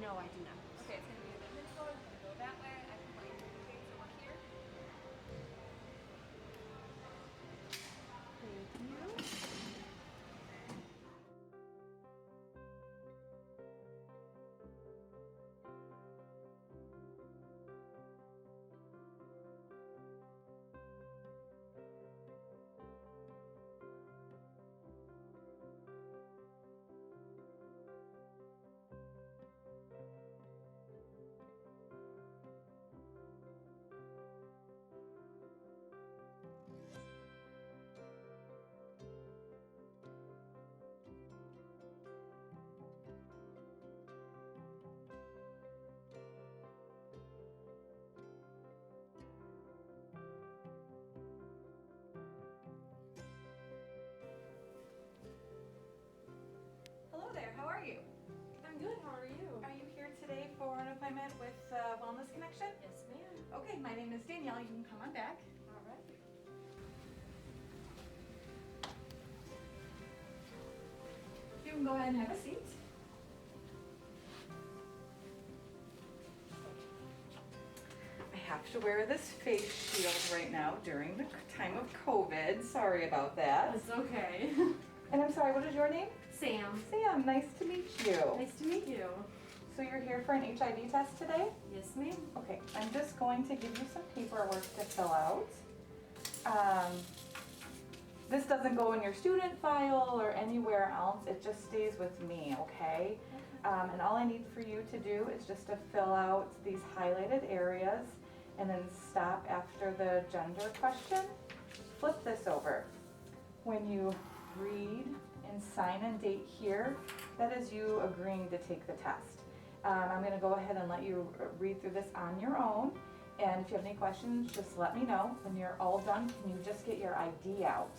No, I do not. Okay, it's going to be a admittance code. I'm going to go that way. I can put your things over here. Thank you. Hello there, how are you? I'm good. How are you? Are you here today for an appointment with Wellness Connection? Yes, ma'am. Okay, my name is Danielle. You can come on back. All right. You can go ahead and have a seat. I have to wear this face shield right now during the time of COVID. Sorry about that. It's okay. And I'm sorry, what is your name? Sam. Sam, nice to meet you. Nice to meet you. So you're here for an HIV test today? Yes, ma'am. Okay, I'm just going to give you some paperwork to fill out. This doesn't go in your student file or anywhere else, it just stays with me, okay? And all I need for you to do is just to fill out these highlighted areas and then stop after the gender question. Flip this over. When you read and sign and date here, that is you agreeing to take the test. I'm going to go ahead and let you read through this on your own, and if you have any questions, just let me know. When you're all done, can you just get your ID out?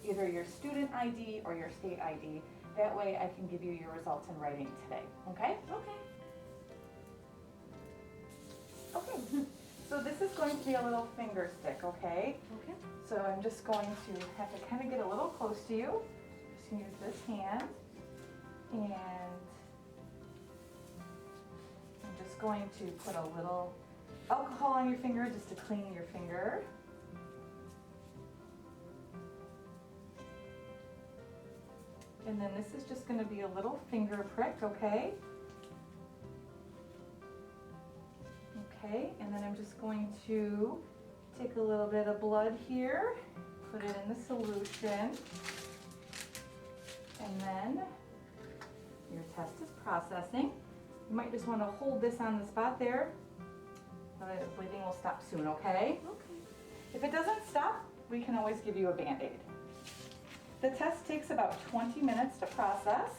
Either your student ID or your state ID. That way I can give you your results in writing today, okay? Okay. Okay, so this is going to be a little finger stick, okay? Okay. So I'm just going to have to kind of get a little close to you. Just gonna use this hand, and I'm just going to put a little alcohol on your finger just to clean your finger. And then this is just going to be a little finger prick, okay? Okay, and then I'm just going to take a little bit of blood here, put it in the solution, and then your test is processing. You might just want to hold this on the spot there. The bleeding will stop soon, okay? Okay. If it doesn't stop, we can always give you a Band-Aid. The test takes about 20 minutes to process,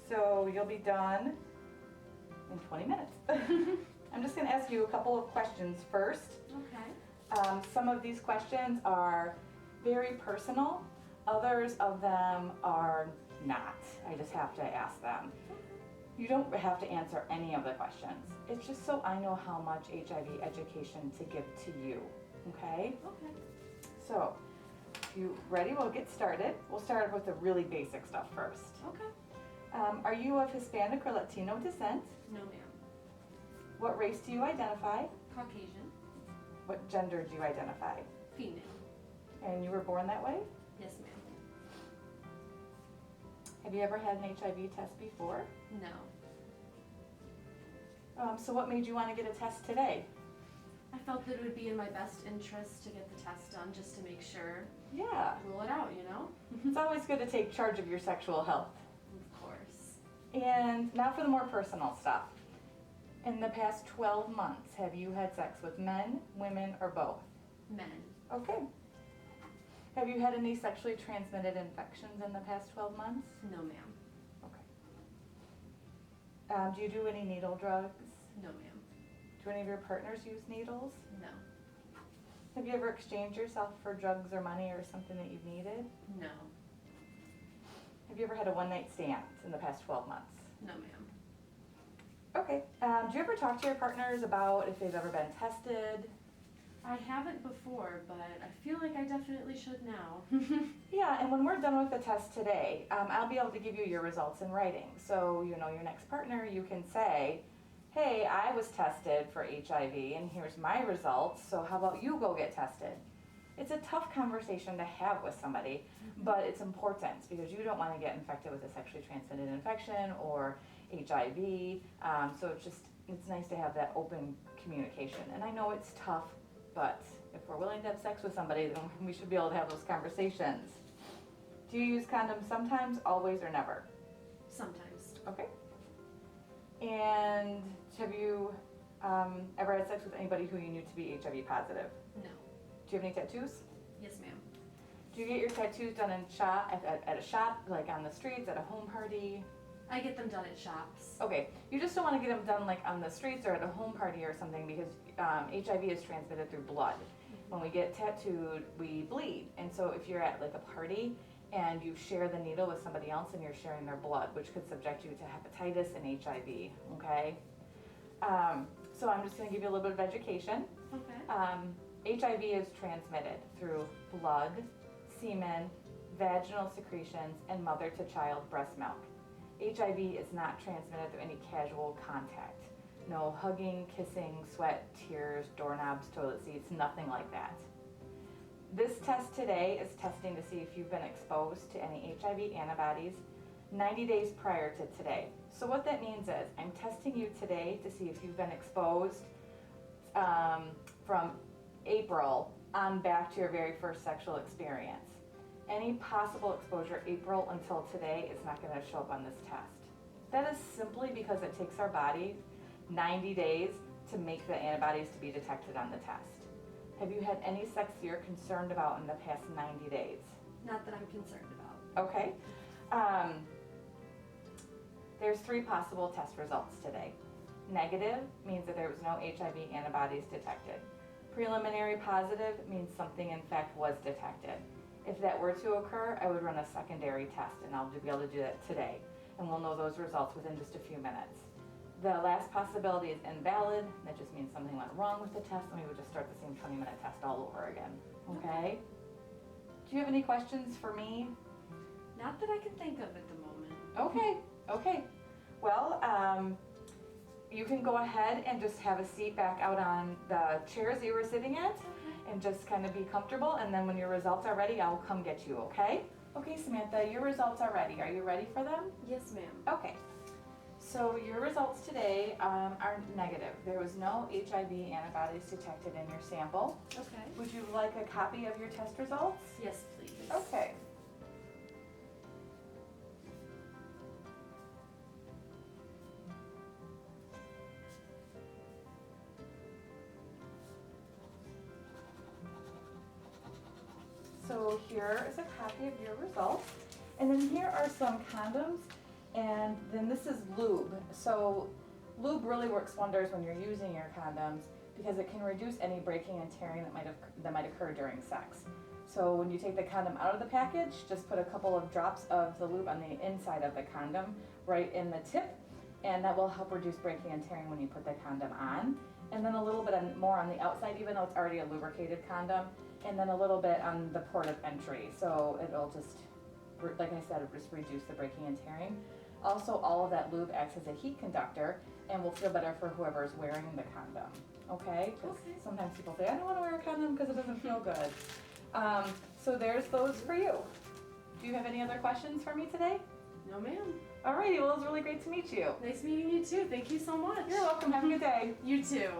so you'll be done in 20 minutes. I'm just going to ask you a couple of questions first. Okay. Some of these questions are very personal, others of them are not. I just have to ask them. You don't have to answer any of the questions. It's just so I know how much HIV education to give to you, okay? Okay. So, if you're ready, we'll get started. We'll start with the really basic stuff first. Okay. Are you of Hispanic or Latino descent? No, ma'am. What race do you identify? Caucasian. What gender do you identify? Female. And you were born that way? Yes, ma'am. Have you ever had an HIV test before? No. So what made you want to get a test today? I felt that it would be in my best interest to get the test done just to make sure. Yeah, Rule it out, you know? it's always good to take charge of your sexual health. Of course. And now for the more personal stuff. In the past 12 months, have you had sex with men, women, or both? Men. Okay. Have you had any sexually transmitted infections in the past 12 months? No, ma'am. Okay. Do you do any needle drugs? No, ma'am. Do any of your partners use needles? No. Have you ever exchanged yourself for drugs or money or something that you've needed? No. Have you ever had a one-night stand in the past 12 months? No, ma'am. Okay. Do you ever talk to your partners about if they've ever been tested? I haven't before, but I feel like I definitely should now. Yeah, and when we're done with the test today, I'll be able to give you your results in writing. So, you know, your next partner, you can say, hey, I was tested for HIV and here's my results, so how about you go get tested? It's a tough conversation to have with somebody, but it's important because you don't want to get infected with a sexually transmitted infection or HIV. So it's nice to have that open communication. And I know it's tough, but if we're willing to have sex with somebody, then we should be able to have those conversations. Do you use condoms sometimes, always, or never? Sometimes. Okay. And have you ever had sex with anybody who you knew to be HIV positive? No. Do you have any tattoos? Yes, ma'am. Do you get your tattoos done in at a shop, like on the streets, at a home party? I get them done at shops. Okay, you just don't want to get them done like on the streets or at a home party or something because HIV is transmitted through blood. When we get tattooed, we bleed. And so if you're at like a party and you share the needle with somebody else and you're sharing their blood, which could subject you to hepatitis and HIV, okay? So I'm just gonna give you a little bit of education. Okay. HIV is transmitted through blood, semen, vaginal secretions, and mother-to-child breast milk. HIV is not transmitted through any casual contact. No hugging, kissing, sweat, tears, doorknobs, toilet seats, nothing like that. This test today is testing to see if you've been exposed to any HIV antibodies 90 days prior to today. So what that means is I'm testing you today to see if you've been exposed from April on back to your very first sexual experience. Any possible exposure April until today is not going to show up on this test. That is simply because it takes our body 90 days to make the antibodies to be detected on the test. Have you had any sex you're concerned about in the past 90 days? Not that I'm concerned about. Okay. There's 3 possible test results today. Negative means that there was no HIV antibodies detected. Preliminary positive means something in fact was detected. If that were to occur, I would run a secondary test, and I'll be able to do that today. And we'll know those results within just a few minutes. The last possibility is invalid. That just means something went wrong with the test, and we would just start the same 20-minute test all over again. Okay? Do you have any questions for me? Not that I can think of at the moment. Okay. Well, you can go ahead and just have a seat back out on the chairs you were sitting at and just kind of be comfortable, and then when your results are ready, I'll come get you, okay? Okay, Samantha, your results are ready. Are you ready for them? Yes, ma'am. Okay. So your results today are negative. There was no HIV antibodies detected in your sample. Okay. Would you like a copy of your test results? Yes, please. Okay. So here is a copy of your results. And then here are some condoms, and then this is lube. So lube really works wonders when you're using your condoms because it can reduce any breaking and tearing that might occur during sex. So when you take the condom out of the package, just put a couple of drops of the lube on the inside of the condom, right in the tip, and that will help reduce breaking and tearing when you put the condom on. And then a little bit more on the outside, even though it's already a lubricated condom, and then a little bit on the port of entry. So it'll just, like I said, just reduce the breaking and tearing. Also, all of that lube acts as a heat conductor and will feel better for whoever's wearing the condom. Okay? Because sometimes people say, I don't want to wear a condom because it doesn't feel good. So there's those for you. Do you have any other questions for me today? No, ma'am. Alrighty, well, it was really great to meet you. Nice meeting you too. Thank you so much. You're welcome. Have a good day. You too.